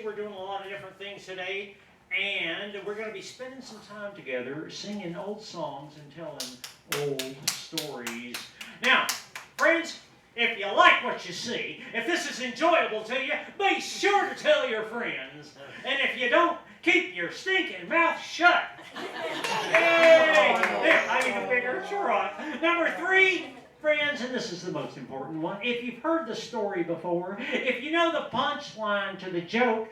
we're doing a lot of different things today, and we're going to be spending some time together singing old songs and telling old stories. Now, friends, if you like what you see, if this is enjoyable to you, be sure to tell your friends. And if you don't, keep your stinking mouth shut. Yay! There, I need a bigger truck. Number 3, friends, and this is the most important one. If you've heard the story before, if you know the punchline to the joke,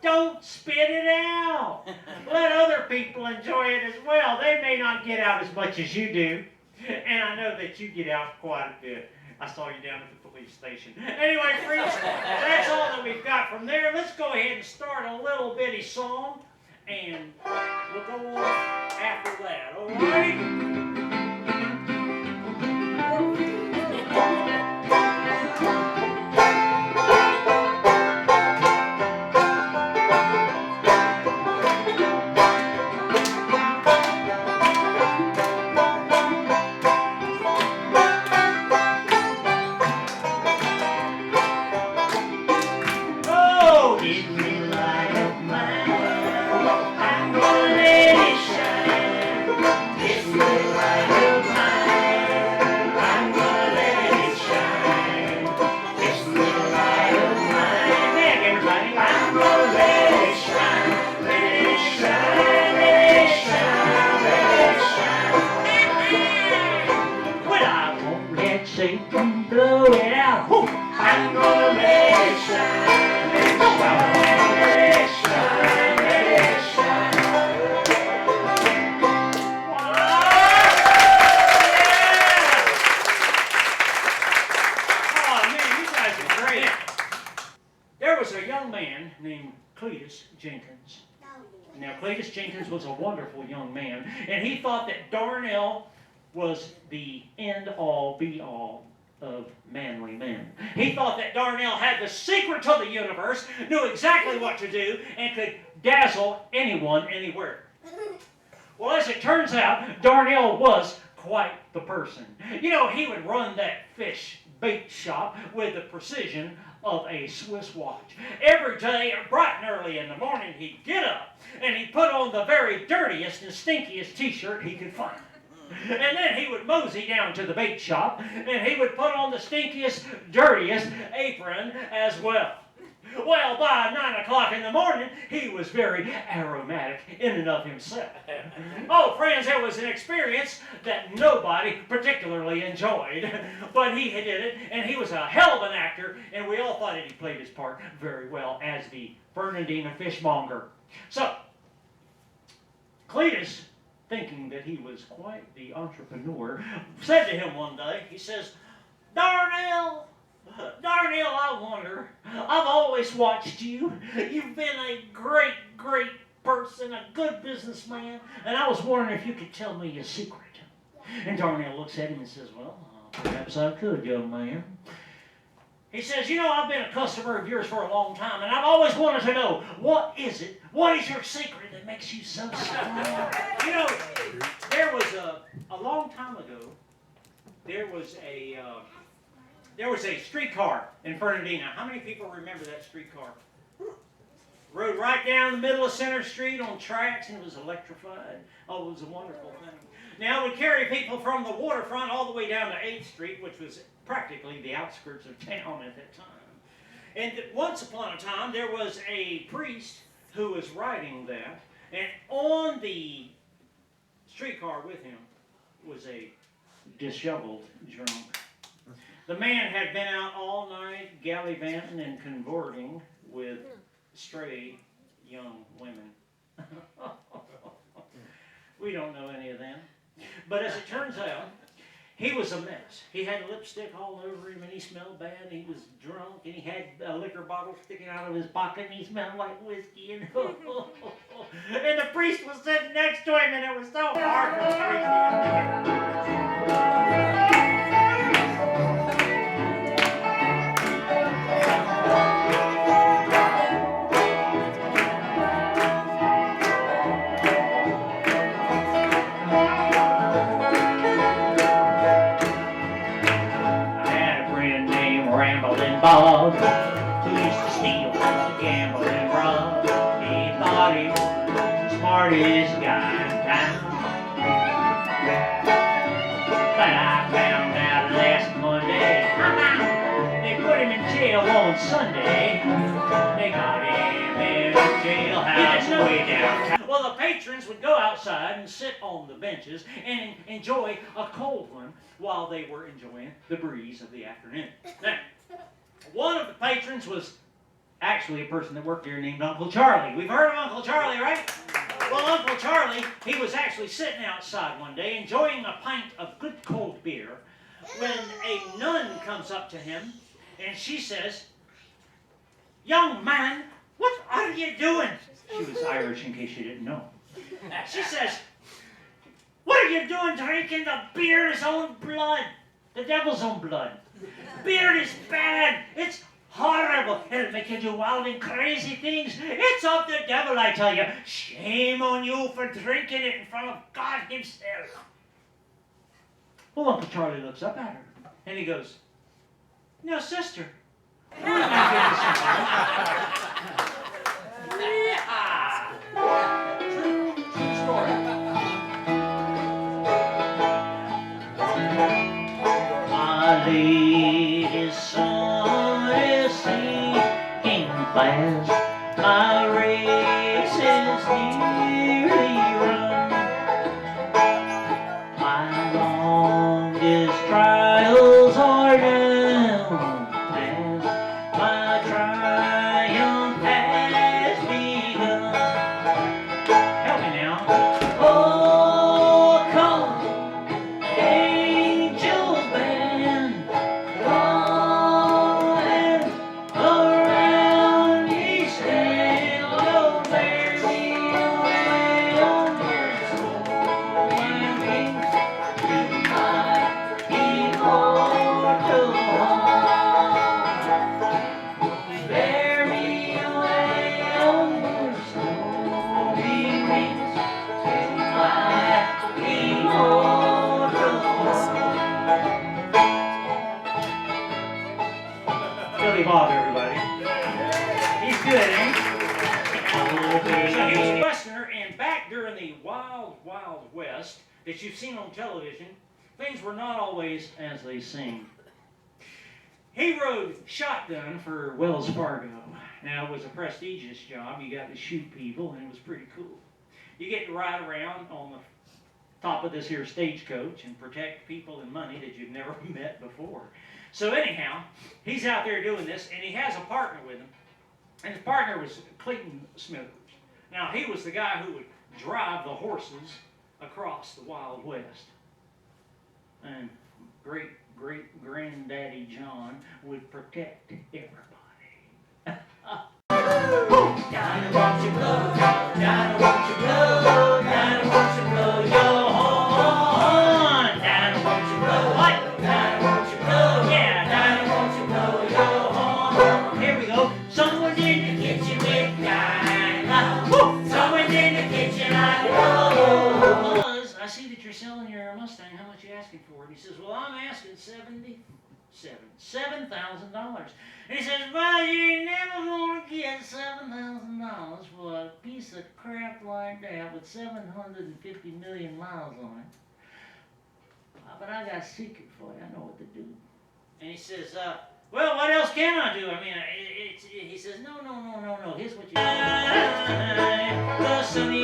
don't spit it out. Let other people enjoy it as well. They may not get out as much as you do. And I know that you get out quite a bit. I saw you down at the police station. Anyway, friends, that's all that we've got from there. Let's go ahead and start a little bitty song, and we'll go on after that, all right? Blow it out. Woo. I'm gonna let it shine, let it shine, let it shine, let it shine. Oh man, you guys are great. There was a young man named Cletus Jenkins. Now Cletus Jenkins was a wonderful young man, and he thought that Darnell was the end-all, be-all of manly men. He thought that Darnell had the secret to the universe, knew exactly what to do, and could dazzle anyone, anywhere. Well, as it turns out, Darnell was quite the person. You know, he would run that fish bait shop with the precision of a Swiss watch. Every day, bright and early in the morning, he'd get up, and he'd put on the very dirtiest and stinkiest t-shirt he could find. And then he would mosey down to the bait shop, and he would put on the stinkiest, dirtiest apron as well. Well, by 9 o'clock in the morning, he was very aromatic in and of himself. Oh, friends, it was an experience that nobody particularly enjoyed. But he did it, and he was a hell of an actor, and we all thought that he played his part very well as the Bernardina fishmonger. So, Cletus, thinking that he was quite the entrepreneur, said to him one day, he says, Darnell, I wonder, I've always watched you. You've been a great, great person, a good businessman, and I was wondering if you could tell me a secret. And Darnell looks at him and says, well, perhaps I could, young man. He says, you know, I've been a customer of yours for a long time, and I've always wanted to know, what is it? What is your secret that makes you so strong? You know, there was a long time ago, there was a streetcar in Bernardina. How many people remember that streetcar? Rode right down the middle of Center Street on tracks, and it was electrified. Oh, it was a wonderful thing. Now, it would carry people from the waterfront all the way down to 8th Street, which was practically the outskirts of town at that time. And once upon a time, there was a priest who was riding that, and on the streetcar with him was a disheveled drunk. The man had been out all night gallivanting and converting with stray young women. We don't know any of them. But as it turns out, he was a mess. He had lipstick all over him, and he smelled bad, and he was drunk, and he had a liquor bottle sticking out of his pocket, and he smelled like whiskey. And the priest was sitting next to him, and it was so hard to Bob, who used to steal, gamble, and rob. rough. He thought he was the smartest guy in town. But I found out last Monday, they put him in jail on Sunday. They got him in a jailhouse way downtown. Well, the patrons would go outside and sit on the benches and enjoy a cold one while they were enjoying the breeze of the afternoon. Now, one of the patrons was actually a person that worked here named Uncle Charlie. We've heard of Uncle Charlie, right? Well, Uncle Charlie, he was actually sitting outside one day enjoying a pint of good cold beer when a nun comes up to him and she says, "Young man, what are you doing?" She was Irish, in case you didn't know. She says, "What are you doing drinking the beer's own blood? The devil's own blood. Beer is bad. It's horrible. It'll make you do wild and crazy things. It's of the devil, I tell you. Shame on you for drinking it in front of God himself." Well, Uncle Charlie looks up at her, and he goes, "Now, sister, who am I getting something?" True story. My lady's son is sinking fast. My race is nearly run. My longest trials are now past. My triumph has begun. Help me now. Oh, come, angel band, come and around ye stand. Oh, bear me away on your soaring wings to my immortal home. Bear me away on your soaring wings to my immortal home. Billy Bob, everybody. He's good, ain't he? So he was a Westerner, and back during the wild, wild West that you've seen on television, things were not always as they seem. He rode shotgun for Wells Fargo. Now, it was a prestigious job. You got to shoot people, and it was pretty cool. You get to ride around on the top of this here stagecoach and protect people and money that you've never met before. So anyhow, he's out there doing this, and he has a partner with him. And his partner was Clayton Smithers. Now, he was the guy who would drive the horses across the Wild West. And great-great-granddaddy John would protect everybody. Dinah, won't you blow? Dinah, won't you blow? Dinah, won't you blow your horn? Dinah, won't you blow? What? Dinah, won't you blow? Yeah, Dinah, won't you blow your horn? Here we go. Someone's in the kitchen with Dinah. Woo! Someone's in the kitchen, I know. Buzz, I see that you're selling your Mustang. How much are you asking for it? He says, well, I'm asking $7,000. And he says, well, you ain't never gonna get $7,000 for a piece of crap like that with 750 million miles on it. But I got a secret for you. I know what to do. And he says, well, what else can I do? I mean, he says, no. Here's what you do. The sunny